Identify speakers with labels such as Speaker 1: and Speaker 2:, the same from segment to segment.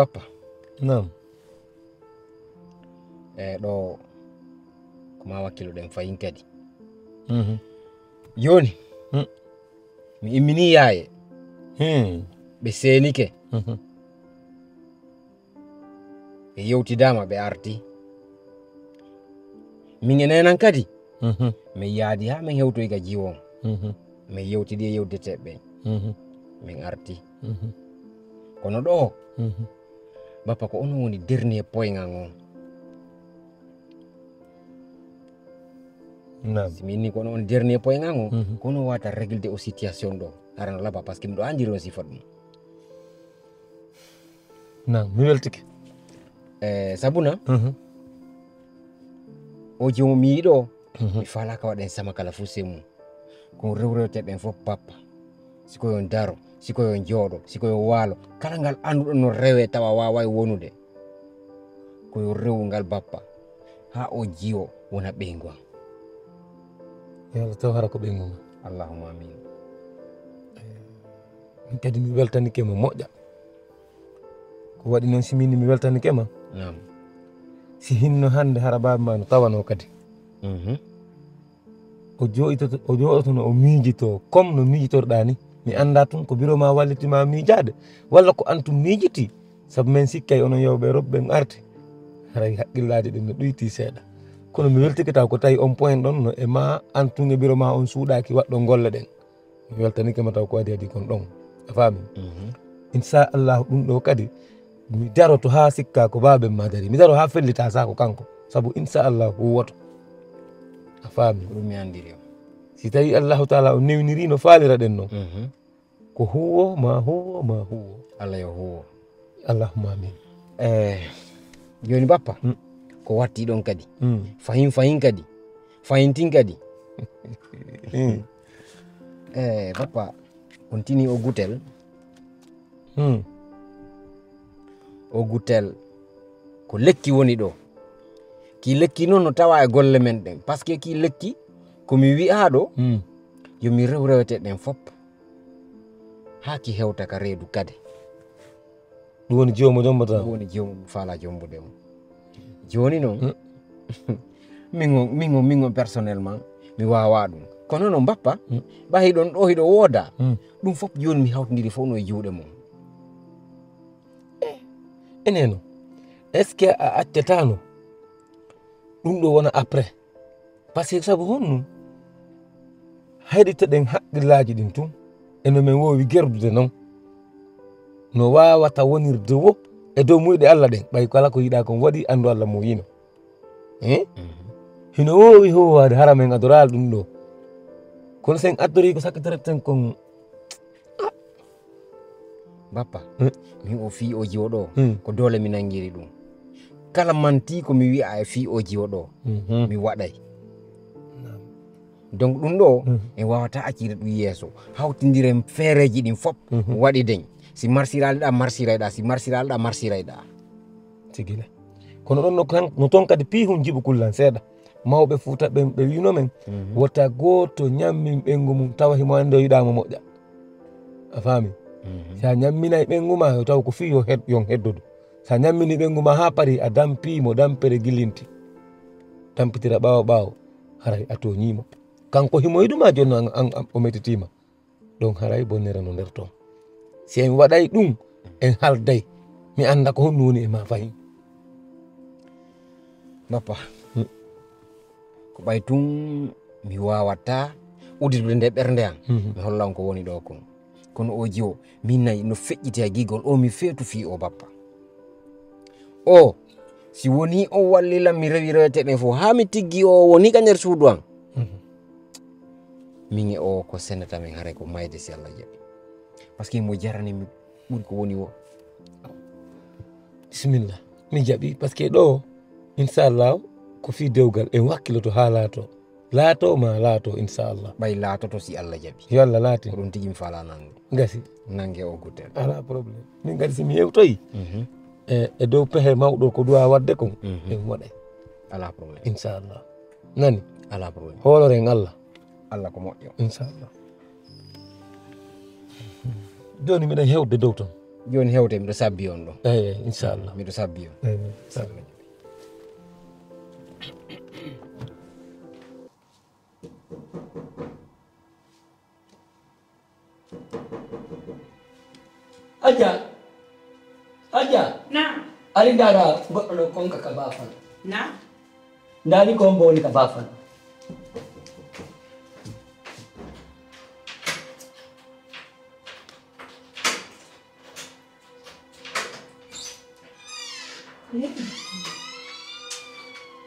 Speaker 1: bappa
Speaker 2: nam
Speaker 1: ɗo ko ma wakkilo ɗen fayin kadi joni mi immini yaye ɓe senike ɓe yewtidama ɓe arti min e nenan kadi min yaadi ha min hewtoyi ga jiwon min yewtidi e yewdeteɓe min arti kono ɗo bappa ko on woni dernier point ngal on si min ni kono on dernier point ngal on kono wata régler o situation ɗo arana laba par ce que miɗo andiri on sifa ɗum
Speaker 2: nam mi weltike
Speaker 1: sabuna o jomo mi yiɗo mi falaka waɗen sama kala fu semu ko rewreteɓen fof bappa siko yon daro siko yon jooɗo siko yo waalo kala ngal anduɗo no rewe tawa wawa wonude koyo rewu ngal bappa ha o jiyo wona ɓeygu am
Speaker 2: yo Allah taw hara ko ɓeygu ma
Speaker 1: allahumma amin
Speaker 2: min kadi mi weltanike ma moƴƴa ko waɗi noon si minni mi weltanike ma
Speaker 1: nam
Speaker 2: si hinno hande hara baba ma no tawano kadi o joɗotono o miijito comme no miijitorɗa ni mi anda tun ko bureau ma wallitima miijade walla ko antum miijiti saabu min sikkay onon yewɓe robɓe arti haray haqqillaji ɗin no ɗoyti seeɗa kono mi weltike taw ko tawi on point ɗon no e ma antum e bureau ma on suuɗaki waɗɗo golle ɗen mi weltanike ma taw ko adi kon ɗon a faami inchallahu ɗum ɗo kadi mi daroto ha sikka ko baben ma dari mi daro ha fellita sako kanko saabu inchallahu huwoto a faami
Speaker 1: ɗum mi andiri o
Speaker 2: si tawi allahu taala o newniri no faalira ɗen noon ko huwo ma huwo ma huwo
Speaker 1: allah yo huwo
Speaker 2: allahumma amin
Speaker 1: joni bappa ko watti ɗon kadi fayin kadi fayintin kadi bappa on tini o gutel ko lekki woni ɗo ki lekki noon no tawa e golle men ɗen par ce que ki lekki komi wi'a ɗo yomi rewreweteɗen fop ha ki hewta ka reedu kade
Speaker 2: ɗum woni jiwomo jombata
Speaker 1: ɗum woni jiwomo faala jombude mo joni noon min on personnellement mi wawa ɗum kono noon bappa ɓayi ɗon ɗo hiɗo wooda ɗum fop joni mi hawtidiri fof no e juuɗe mum
Speaker 2: eneno est ce que a accatano ɗum ɗo wona après par ce que saabu honno hayɗiteɗen haqqillaji ɗin tun eno min wowi gerdude noon no wawata wonirde wo e dow muyɗe allah ɗen ɓay kala ko yiɗa kon waɗi andu allah mo yino hino wowi howade hara men adoral ɗum ɗo kono sen addori ko sakkitoreten kon
Speaker 1: bappa min o fi o jiwo ɗo ko dole mi nangiri ɗum kala manti ko mi wi'a e fi o jiwo ɗo mi waɗay donc ɗum ɗo en wawata accide ɗum yeeso hawtidiren feereji ɗin fop waɗi deñ si marsiraleɗa marsirayɗa si marsiraleɗa marsirayɗa
Speaker 2: tigila kono ɗon no toon kadi pihum jiɓu kullan seeɗa mawɓe fuuta ɓen ɓe wino men wota goto ñammin ɓengu mum tawa himo ande o yiɗamo moƴƴa a faami sa ñamminay ɓengu ma yo taw ko fi yon heddodu sa ñammini ɓengu ma ha paari a dampimo dampere guillinti dampitira ɓawo haray a toñimo kanko himo yiɗuma joni an o metitima ɗon haray bonnere no nder toon si en waɗay ɗum en halday mi anda ko honno woni e ma fayin
Speaker 1: bappa ko ɓay tun mi wawata uddidude nde ɓernde am mi hollan ko woni ɗo kon kono o jiwo min nayi no feƴƴiti e gigol o mi feetu fi o bappa o si woni o wallilam mi rewi reweteɗen fof ha mi tiggi o woni ka nder suudu am min e o ko senata min haray ko mayde si allah jaɓi par ce que mo jarani mi ɓuri ko woni o
Speaker 2: bisimilla mi jaɓi par ce que ɗo inchallah ko fi dewgal en wakkiloto ha laato ma laato inchallah
Speaker 1: ɓay laatoto si allah jaɓi
Speaker 2: yo allah laati
Speaker 1: ko ɗum tigi mi fala nange
Speaker 2: gasi
Speaker 1: nangue o gutel
Speaker 2: ala probléme min kadi simi yewtoyi e dow pehe mawɗo ko duwa wadde kon en waɗay
Speaker 1: ala probléme
Speaker 2: inchallah nani
Speaker 1: ala probléme
Speaker 2: hooloren allah
Speaker 1: allah ko moƴƴo
Speaker 2: inchallah joni miɗen hewde dow ton
Speaker 1: joni hewte miɗo sabbi on ɗo.
Speaker 2: Eyi inchallah.
Speaker 1: Miɗo sabbi on.
Speaker 3: Aja.
Speaker 4: Naam.
Speaker 3: Ali ndara goɗɗo no konka ka bafan.
Speaker 4: Naam.
Speaker 3: Ndani ko mboni ka bafan.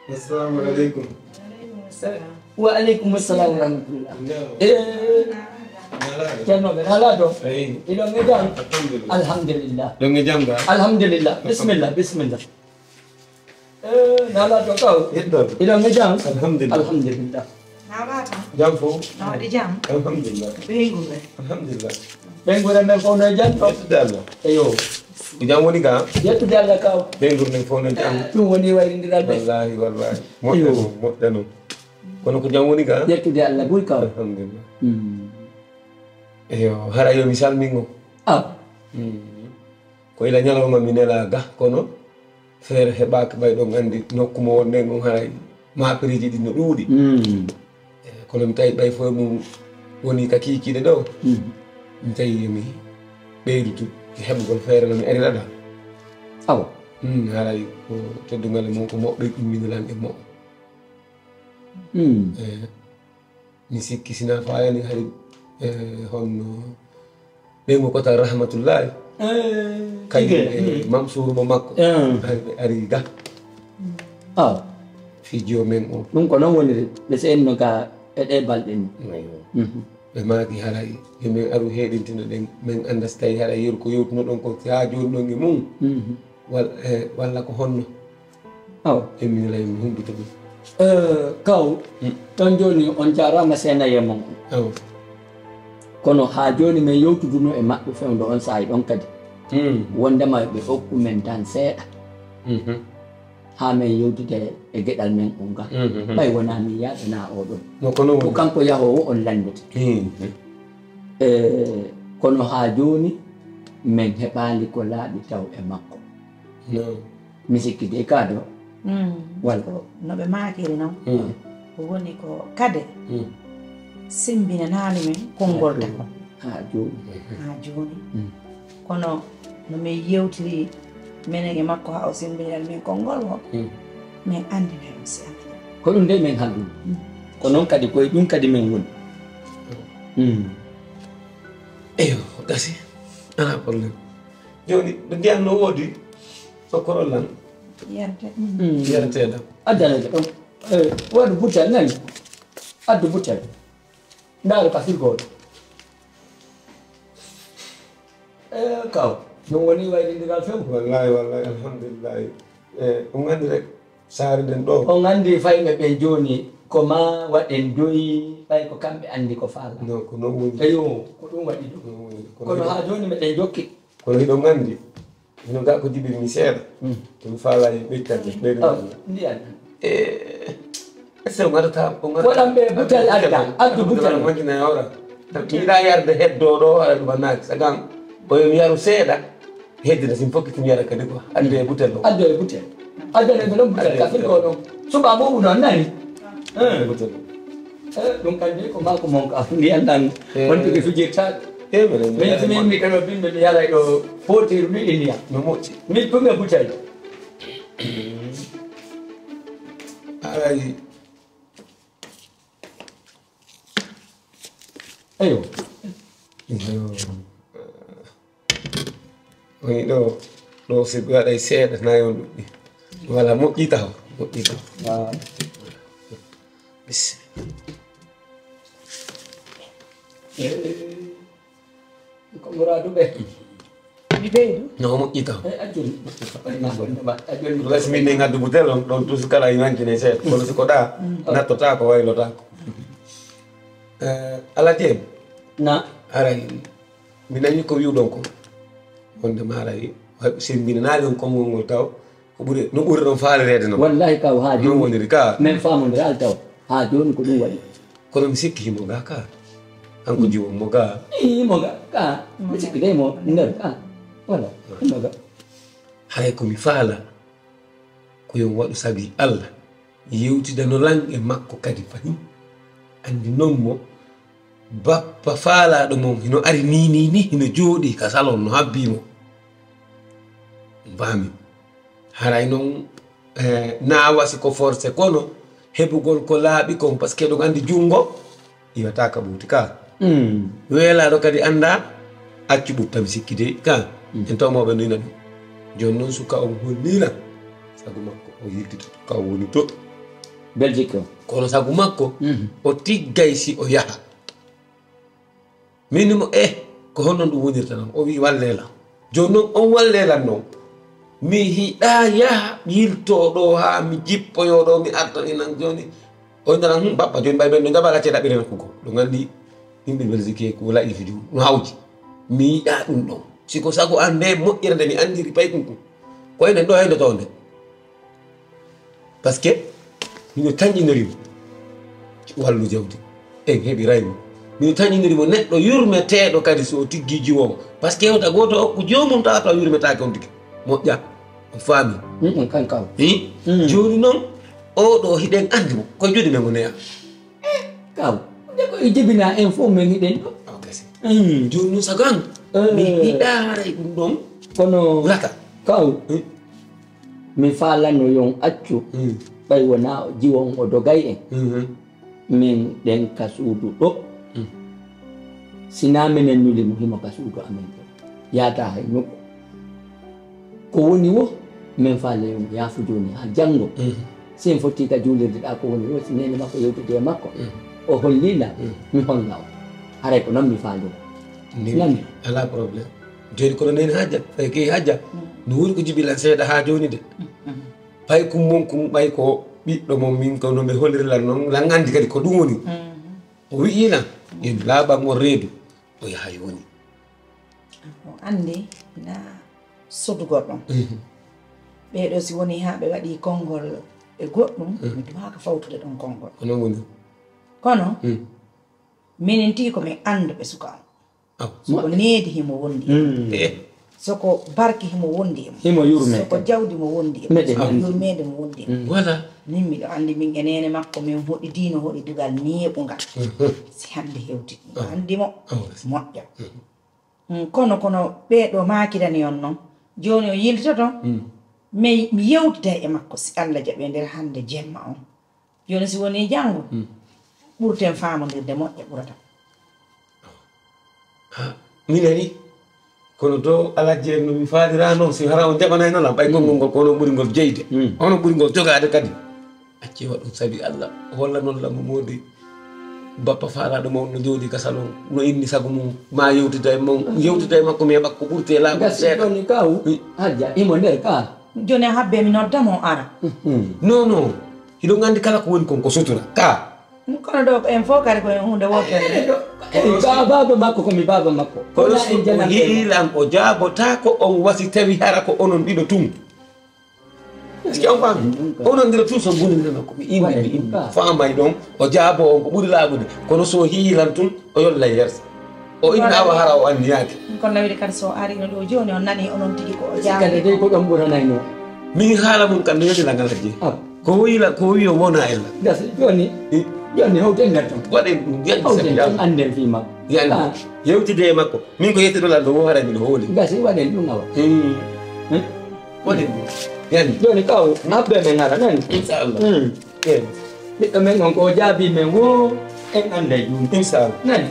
Speaker 2: Assalamu alaikum.
Speaker 3: Wa alaikum assalam wa rahmatullah. Cerno ɓe ala ɗo iɗon e jam alhamdulillah
Speaker 2: ɗon e jam ga
Speaker 3: alhamdulillah bisimillah bisimillah nala ɗo kaw
Speaker 2: yeɗɗon
Speaker 3: iɗon e jam
Speaker 2: alhamdulillah
Speaker 3: alhamdulillah
Speaker 4: Nawata.
Speaker 2: jam fof
Speaker 4: No waɗi jam.
Speaker 2: alhamdulillah
Speaker 4: Ɓeyguɓe.
Speaker 2: alhamdulillah
Speaker 3: ɓe gure men fof no jam ɗo
Speaker 2: yettude allah
Speaker 3: eyo
Speaker 2: ko jam woni ga
Speaker 3: yettude allah kaw
Speaker 2: ɓe gur men fof no jam
Speaker 3: ɗum woni wayrindiral ɓe
Speaker 2: wallahi moƴƴa noon kono ko jam woni ga
Speaker 3: yettude allah ɓuuri kaw
Speaker 2: alhamdulillah eyo hara yo mi salmingo ko ila ñalawma mi nela ga kono feere heɓaka ɓay ɗon andi nokku mo wonnen on haray maperiji ɗi no ɗuuɗi kono mi tawi ɓay fof mum woni ka kikiɗe ɗo mi tawi mi ɓeydutu heɓugol feere no mi ariraɗa
Speaker 3: awa
Speaker 2: haray ko teddugal mum ko moɓɓe ɗumminilan e mo mi sikki sina fayani hay honno ɓeymo kota rahmatullahi kañum mamsour mo makko ɓe ari ga
Speaker 3: awa
Speaker 2: fijo men o
Speaker 3: ɗum ko noon woniri ɓe seenno ka e ɗe balɗe ni
Speaker 2: ɓe maaki haray yomin aru heɗintino ɗen min anda so tawi haɗa yeru ko yewtuno ɗon ko ha joni ɗon e mum walla ko honno
Speaker 3: awa
Speaker 2: emminilay mi humbita ɗum
Speaker 3: kaw ɗon joni on jarama senaye mon
Speaker 2: awa
Speaker 3: kono ha joni min yewtuduno e maɓɓe fewde on saaha ɗon kadi wondema ɓe hokku men tan seeɗa ha min yewtude e gueɗal men on ga ɓay wona min yaɗana oɗon
Speaker 2: no kono
Speaker 3: ko kanko yahowo on landete kono ha joni min heɓali ko laaɓi taw e makko mi sikki de kaado walla
Speaker 4: No ɓe makiri noon. Ko woni ko kade. Simbinanani men konngol takon.
Speaker 3: ha joni
Speaker 4: Ha joni. Kono no min yewtiri minen e makko ha o simbinan min konngol o. Min andina ɗum si Allah.
Speaker 3: ko ɗum de min halɗum ko noon kadi koye ɗum kadi min woni
Speaker 2: eyo gasi ala probléme joni ɗo ndiyam no woodi sokkorol lan
Speaker 4: Yerde.
Speaker 2: yarateɗam
Speaker 3: addanede ɗon waɗu butel nani addu butel ndaaro ka firgoɗo kaw ɗum woni wayrindiral few
Speaker 2: wallahi wallahi alhamdulillahi ɗum andi rek saare nden ɗo
Speaker 3: on andi fayɓe ɓe joni ko ma waɗen doyi ɓay ko kamɓe andi ko faala
Speaker 2: non ko noon woni
Speaker 3: eyo ko ɗum waɗi ɗum
Speaker 2: non woni
Speaker 3: kono ha joni meɗen jokki
Speaker 2: kono hiɗon andi mino ga ko jiɓi mi seeɗa to mi faala e ɓeccande ɓeyɗo
Speaker 3: ndiyan
Speaker 2: est ce que gaɗata
Speaker 3: waɗanɓe butel adda addu butel
Speaker 2: moƴƴina yawra mi yiɗa yarde heddo ɗo aɗa ɗuma naaki sagam koyomi yaru seeɗa heddina sin fokki timi yara kadi quoi adde e butel o
Speaker 3: addu e butel addanede ɗon butel ka firgoɗo suba boɓu noon nani
Speaker 2: butel o
Speaker 3: ɗum kandi ko mako mon ka ndiyan ɗan wontuɓe fijirtaɓe min timinmi kano bimɓe mi yaray ɗo fotiru ɗiɗi ndiyam
Speaker 2: no moƴƴi
Speaker 3: min tume butel
Speaker 2: aray
Speaker 3: eyo
Speaker 2: woni ɗo so ɓe waɗay seeɗa nayi on ɗuɗɗi wala moƴƴi taw moƴƴi taw bisimilla
Speaker 3: ko muraduɓe
Speaker 4: Mi ɓeydu.
Speaker 2: no moƴƴi taw
Speaker 3: ajjoni
Speaker 2: lasi min ne gaddu butel on ɗon toujours kala imankine seeɗa kono siko ɗa nattota ko waylotako ala jeem
Speaker 3: na
Speaker 2: aray mi nani ko wiwɗon ko wondema aray simbinanaali on konngol ngol taw ko ɓuri no ɓuri ɗon faalirede noon
Speaker 3: wallahi kaw ha
Speaker 2: non
Speaker 3: joni
Speaker 2: woniri ka
Speaker 3: min famodiral taw ha joni ko ɗum waɗi
Speaker 2: kono mi sikki himo ga ka hanko jiwon mo ga
Speaker 3: mo ga ka mi sikki de mo nder ka wala maga
Speaker 2: hay ko mi faala ko yon waɗu sabi Allah yewtida no lanƴe makko kadi fahin andi noon mo bappa faalaɗo mom hino ari ni hino jooɗi ka salon no habbimo mbami haray noon na wasi ko forcé kono heɓugol ko laaɓi kon par ce que ɗon andi junngo iwata ka ɓuuti ka weelaɗo kadi anda accu ɓuttami sikki de ka en tawmoɓe noyna ɗum joni noon suka on hollira sagu makko o yirdita ka o woni to
Speaker 3: Belgique
Speaker 2: kono sagu makko o tiggay si o yaha minimo ko honnon ɗum wonirta noon o wi wallelam joni noon on wallelam noon mi hiɗa yaha yiltoɗo ha mi jippoyoɗo mi arta inan joni o nana bappa joni ɓay ɓen ɗo jaɓa gacce ɗaɓɓirena kugo ɗo gandi yimɓe Belgique ko laƴi fijum no hawji mi yiɗa ɗum ɗon siko sago an nde moƴƴere nde mi andiri pay ɗum ɗum koynen ɗo heyde to nde par ce que mino tañƴinorimo wallu jawdi en heɓi raymo mino tañƴinorimo neɗɗo yurmeteɗo kadi so tiggi jiwomo par ce que hewta goto okko jomum tawata o yurmetake on tigi moƴƴa o faami
Speaker 3: kan kaw
Speaker 2: joni noon oɗo hiɗen andi mo koye joni men goneya
Speaker 3: kaw nde koye jibina en fof men hiɗen ɗo
Speaker 2: joni noon sago an mi hiɗa haray ɗum ɗon
Speaker 3: kono
Speaker 2: laka
Speaker 3: kaw mi faalano yon accu ɓay wona jiwon o dogay en min ɗen ka suudu ɗo sina minen nulimo himo ka suudu amen ɗo yaata hay nokku ko woni wo min faala yon yaafu joni ha janngo sin fotti ka juulirde ɗa ko woni wo si nene makko yewtude e makko o hollila mi holla o haray ko noon mi faalira
Speaker 2: nani ala probléme joni kono neni hajja fay key hajja no wuri ko jibilan seeɗa ha joni de pay kum mon kum ɓay ko ɓiɗɗo mom min ko noɓe hollirilal noon lan andi kadi ko ɗum woni o wi'ina yen laaɓan o reedu o yaha woni
Speaker 4: o andi na sodugol ɗon ɓeɗo si woni ha ɓe waɗi konngol e goɗɗum mi dumaka fawtude ɗon konngol
Speaker 2: onon woni
Speaker 4: kono minen tigi komin anduɓe suka on soko needi himo wondi soko barki himo wondi
Speaker 3: himo yurme
Speaker 4: soko jawdi mo wondi yurmede mo wondi
Speaker 2: voilà
Speaker 4: min miɗo andi min enene makko min hoɗi diino hoɗi dugal neeɓugal si hande hewti andimo moƴƴa kono ɓeɗo makirani on noon joni o yiltoto mi yewtida e makko si Allah jaɓe nder hande jemma on joni si woni janggo ɓurten famodirde moƴƴa ɓurata
Speaker 2: minani kono to alajje no mi faalira noon si hara on jaɓanay noon ɓay konngol ngol kono ɓuri ngol jeyde ono ɓuri ngol jogade kadi acci waɗum sabi Allah holla noon lammo modi bappa faalaɗo mawɗo no jooɗi ka salon no inni sago mum ma yewtida e mum yewtida e makko mi heɓa ko ɓurte laaɓa seeɗa
Speaker 3: ni kaw hajja imo nder ka
Speaker 4: joni habbe mi noddamo ara
Speaker 2: non non hiɗo gandi kala ko woni kon ko sutura ka
Speaker 4: kono ɗo en fof kadi koye hunde wotere
Speaker 3: baba makko komi baba makko
Speaker 2: kono so hiilan o jaabotako on wasi tawi hara ko onon ɗiɗo tum est ce que on faami onon ndira tum so gonirana ko mi indi mi indi famay ɗon o jaabo on ko ɓuri laaɓude kono so hiilan tum o yolla yersa o innawa hara o anniyaki
Speaker 4: kono nawide kadi so arino ɗo joni on nani onon tigui ko o
Speaker 3: kadi dey ko ɗon ɓuranayno
Speaker 2: min haala mum kam no yodilagal ajje ko wiyla ko wi o wona ella
Speaker 3: gasi joni hewten nder ton
Speaker 2: waɗen ɗum
Speaker 3: hewten anden fi makko
Speaker 2: yandi yewtide e makko min ko yettiɗolal ɗo wo harani no hooli
Speaker 3: gasi waɗen ɗum awa
Speaker 2: waɗen ɗum yandi
Speaker 3: joni kaw habbe men hara nani
Speaker 2: inchallah
Speaker 3: ɓiɗɗo men on ko jaabi men wo en anda joni
Speaker 2: inchallah
Speaker 3: nani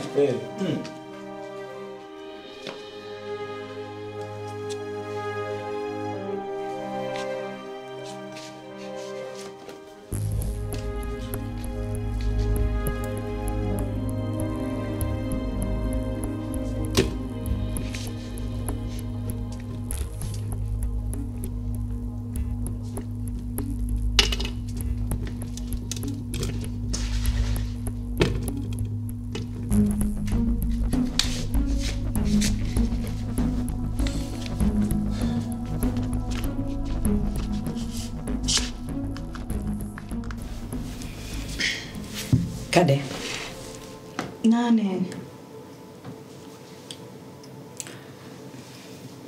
Speaker 4: kade
Speaker 5: nane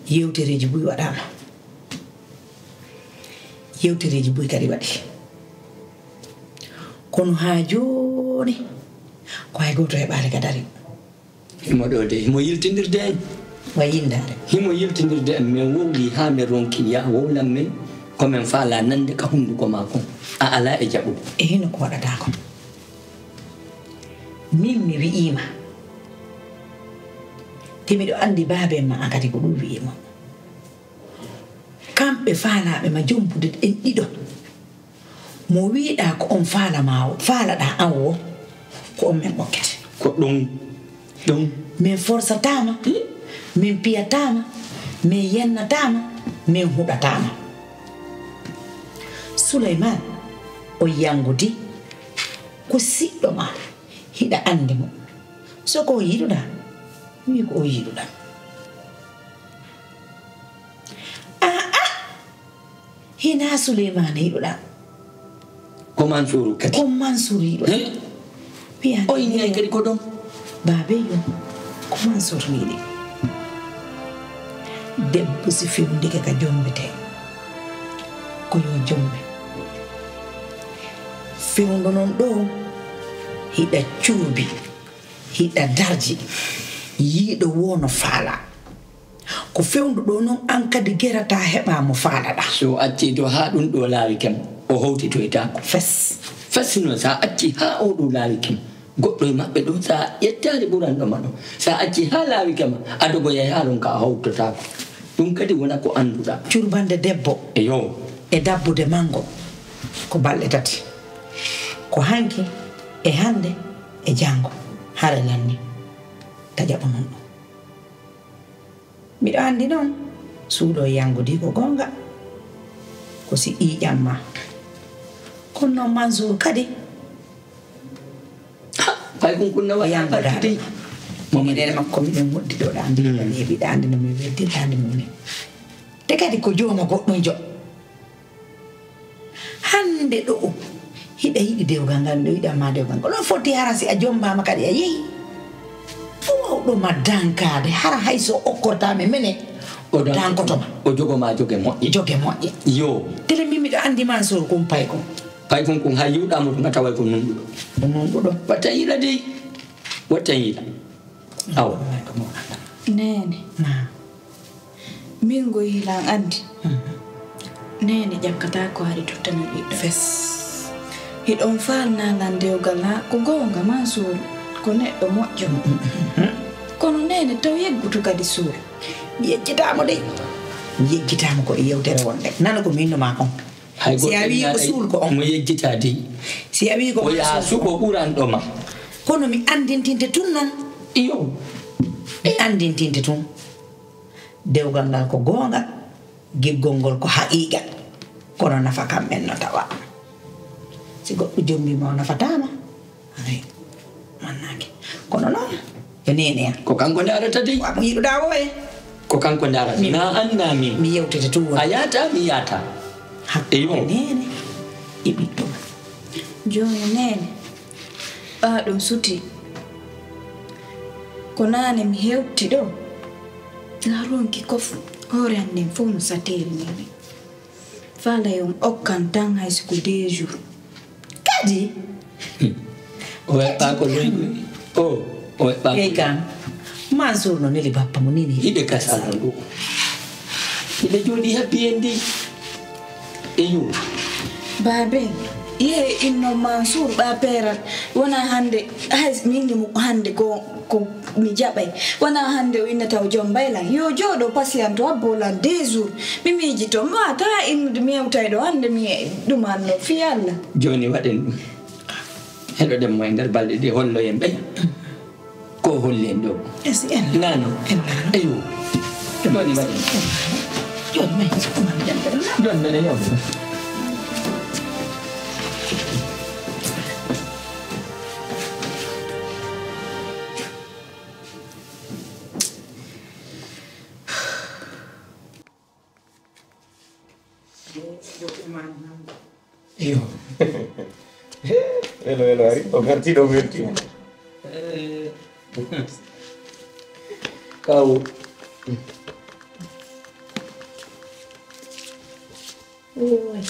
Speaker 4: yewtereji buy waɗama yewtereji buy kadi waɗi kono ha joni ko hay goto heɓade ka dari
Speaker 3: himo ɗo de himo yiltinirde en
Speaker 4: way yindade
Speaker 3: himo yiltinirde en min wowli ha min ronki ya wowlan min komin faala nande ka hunduko makon a ala e jaɓugo
Speaker 4: e hino ko waɗata ko min mi wi'ima te miɗo andi baabe ma an kadi ko ɗum wi'ima kamɓe faalaɓe ma jombude en ɗiɗo mo wiiɗa ko on faalamawo faalaɗa an wo ko on men ɓokkete
Speaker 3: ko ɗum
Speaker 4: min forsatama min piyatama min yennatama min huɗatama Souleymane o yangudi ko siɗɗo ma hiɗa andi mo soko o yiɗuɗa wi ko o yiɗuɗa hina Souleymane yiɗuɗa
Speaker 3: ko Mansour kadi
Speaker 4: ko Mansour yiɗuɗa
Speaker 3: o yinay kadi ko ɗon
Speaker 4: babe yo ko Mansour wiɗi debbo si fewndike ka jombete ko yo jombe fewndo noon ɗo hiɗa cuubi hiɗa darji yiiɗo wono faala ko fewndu ɗo noon an kadi gerata heɓamo faalaɗa
Speaker 3: so acci to ha ɗum ɗo laawi kem o hawtitoytako fasino sa acci ha o ɗo laawi kem goɗɗo e maɓɓe ɗum sa yettade ɓuranɗoma ɗo sa acci ha laawi kema adogoyay ha ɗum ka a hawtotako ɗum kadi wona ko annduɗa
Speaker 4: curbande debbo
Speaker 3: eyo
Speaker 4: e dabbude mango ko balɗe tati ko hanki e hande e jango hara lanni ta jaɓa mon ɗo miɗo andi noon suuɗo yangudi ko gonga ko si ƴiƴamma kono noon Mansour kadi
Speaker 3: fay kon kunna wa
Speaker 4: yangudaɗe momiɗene makko miɗen woddiɗoɗa andi mi heeɓiɗa andi no mi weddirɗa andi mune te kadi ko jooma goɗɗum jo hande ɗo hiɗa yiɗi dewgal ngal ɗo yiɗanma dewgal ngal ɗon foti hara si a jombama kadi a yeehi o wawɗoma dankade hara hayso okkortame mene o dankotoma
Speaker 3: o jogoma joge moƴƴe yo
Speaker 4: tele min miɗo andi Mansour kum pay kon
Speaker 3: ha yiwɗamo to gataway ko nunɗuɗo watta yiila dey watta yiila awa
Speaker 5: nene min go yiilan andi nene ƴakkata ko ari tottana ɓiɗɗo
Speaker 4: fes
Speaker 5: hiɗon falnalan dewgal ha ko gonga Mansour ko neɗɗo moƴƴo kono nene taw yeggutu kadi suur
Speaker 4: mi yejjitamo dey mi yejjitamo ko e yewtere wonde nana ko minnoma on si a wi ko suul ko on
Speaker 3: mo yejjita dey
Speaker 4: si a wi ko
Speaker 3: o yaa suko ɓuranɗoma
Speaker 4: kono mi andintinte tun noon
Speaker 3: iyo
Speaker 4: mi andintinte tun dewgal ngal ko gonga giggol ngol ko haqiqa kono nafa kamɓen no tawa si goɗɗo jombima o nafatama ay mannaki kono noon yo nene
Speaker 3: ko kanko darata dey
Speaker 4: mo yiɗuɗa o e
Speaker 3: ko kanko darata na anna min
Speaker 4: mi yewtete tun
Speaker 3: a yata mi yata
Speaker 4: hakkude nene e ɓiɗɗo ma
Speaker 5: joni nene ɓaɗum suti ko nane mi hewti ɗo laronki kof hoore handen fof no sateri nini fala yon okkan tan hayso ko 2 jours
Speaker 4: kadi
Speaker 3: o weɓɓa ko loyɗi o weɓɓa
Speaker 4: ey kan Mansour no neli bappa mo nini
Speaker 3: hiɗe kasala ɗo hiɗe jooɗi haɓɓi en ndi eyo
Speaker 5: babe ye inno Mansour ɓa peral wona hande hay minni mo hande ko mi jaɓay wona hande o innata o joom baylan yo jooɗo patiente to abbolan 2 jours mi miijito mi wata innude mi yewtay ɗo hande mi ɗumanno fi Allah
Speaker 3: joni waɗen ɗum heɗoɗen mo e nder balɗe ɗe hollo en ɓey ko holli en ɗo nano eyo joni waɗen
Speaker 4: joni may sukumam jande
Speaker 3: joni mbeɗa yewta
Speaker 2: Iyo. Elo ari, o ngerti do ngerti.
Speaker 3: Kau
Speaker 4: Oi,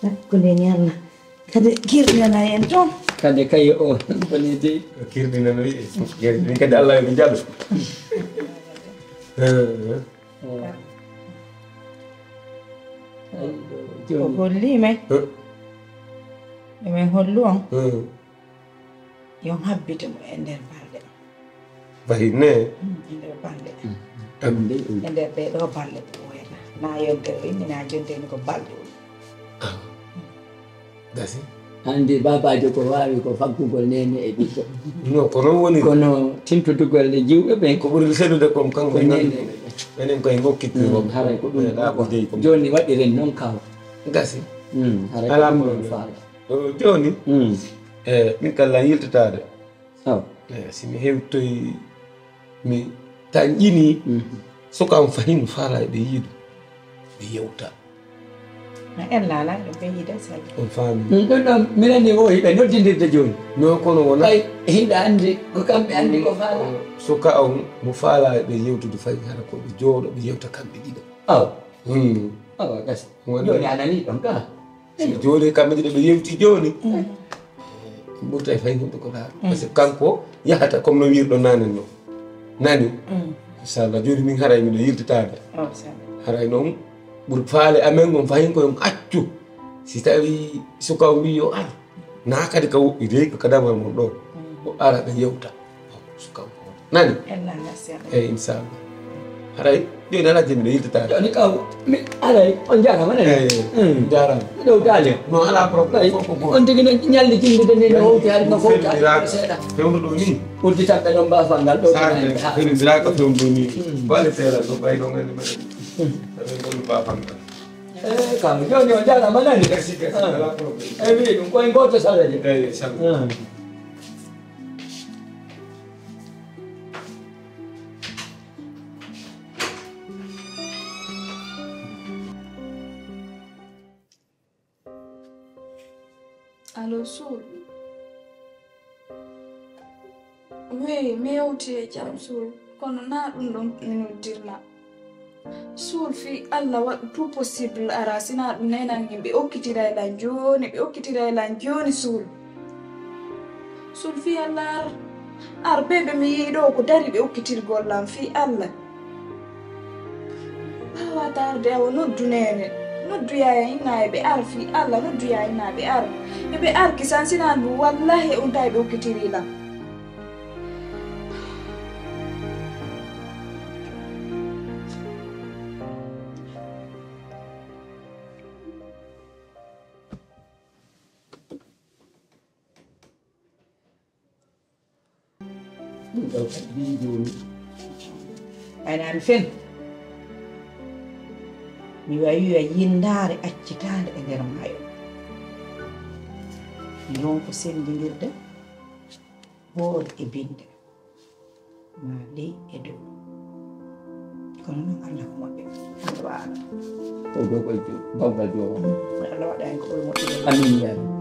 Speaker 4: nakkule ñalla kadi kirɗinana en toon
Speaker 3: kade kay o woni de
Speaker 2: kirɗina no wiye min kadi Allah yoɓe jaɓe
Speaker 4: o hollimen emin hollu on yon habbite mo e nder balɗe
Speaker 2: bahine
Speaker 4: e nder balɗe e nder ɓeɗo balɗe ɓoyata na yontere o innina jonteni ko balɗe woni
Speaker 2: gasi
Speaker 3: hande babajo ko wawi ko faggugol nene e ɓiɗɗo
Speaker 2: non ko noon woni
Speaker 3: kono timtotugol e jiwɓe ɓen
Speaker 2: ko ɓuri seeɗude kom kanko
Speaker 3: ko nene
Speaker 2: enen koye gokkittirimo
Speaker 3: haray ko ɗum
Speaker 2: ɗaɓo jeeyi kom
Speaker 3: joni waɗiren noon kaw
Speaker 2: gasi
Speaker 3: haray
Speaker 2: ala
Speaker 3: ko
Speaker 2: problème.
Speaker 3: faala
Speaker 2: joni min kala yiltatade
Speaker 3: aw
Speaker 2: simi hewtoyi mi tan ƴini soko am fahin faala ɓe yiidu ɓe yewta
Speaker 4: na en lala ɗum ɓe yiida sadi
Speaker 2: on faami
Speaker 3: ɗum ɗon minen ni o hiɓe noddidirde joni
Speaker 2: non kono wona
Speaker 3: ay himɓe andi ko kamɓe andi ko faala
Speaker 2: soka on mo faala ɓe yewtude fayi hara ko ɓe jooɗo ɓe yewta kamɓe ɗiɗo
Speaker 3: aw awa gasi
Speaker 2: Woni-
Speaker 3: joni a nani ɗon ka
Speaker 2: joni kamɓe ɗiɗo ɓe yewti joni ɓurta e fayi hunde ko laaɗo par ce que kanko yahata comme no wirɗo nanen no nani inchallah joni min haray miɗo yiltitade
Speaker 4: o sadi
Speaker 2: haray noon ɓuri faale amen gon fayin koyon accu si tawi suka o mbi yo ar na kadi ka woɓɓi dey ko kadamal mon ɗo o ara ɓe yewta suka o nani
Speaker 4: en lala seeɗa
Speaker 2: eyyi inchallah haray joni ala je miɗo yiltitade
Speaker 3: joni kaw mi aray on jarama nani
Speaker 2: eyyi jarama
Speaker 3: ɗow dale
Speaker 2: non ala
Speaker 3: ay
Speaker 2: probléme fof ko goto
Speaker 3: on tigi no ñalli jimdude nde no howti hari no fowtade seeɗa
Speaker 2: fewdo ɗo ni
Speaker 3: udditaɓɓe ɗon mbafal ngal ɗo
Speaker 2: fewnodiraka fewdo ni waɗe seeɗa ɗo ɓay ɗo gandi mbaɗa tawi ɗon mbafanga
Speaker 3: kam joni on jarama nani
Speaker 2: ala probléme
Speaker 3: e wi ɗum koye goto salaje
Speaker 2: eyyi inchallah
Speaker 5: Allo Soul. Oui, mi yewti e jam Soul. Kono na ɗum ɗon min noddirma. Soul fi Allah waɗu tout possible ara sina ɗum nenan yimɓe okkitira e lan joni ɓe okkitira e lan joni Soul. Soul fi Allah ar ɓeɓe mi yiiɗo ko dari ɓe okkitirgol lam fi Allah. Wawata arde awo noddunene. Nodduya inna e ɓe ar fi Allah nodduya inna ɓe ar. Eɓe ar kisan sina ndu wallahi on tawi ɓe okkitiri lam.
Speaker 3: ɗum ɗo kadi wi joni
Speaker 4: aynani fen mi wawi wiya yindare accitade e nder maayo non ko sendidirde hoore e binde ma ley e dow kono noon Allah ko moƴƴe Allah waala
Speaker 3: o dogoy bawgal jowo
Speaker 4: Allah waɗa hen ko ɓuri moƴƴude
Speaker 3: amin yaami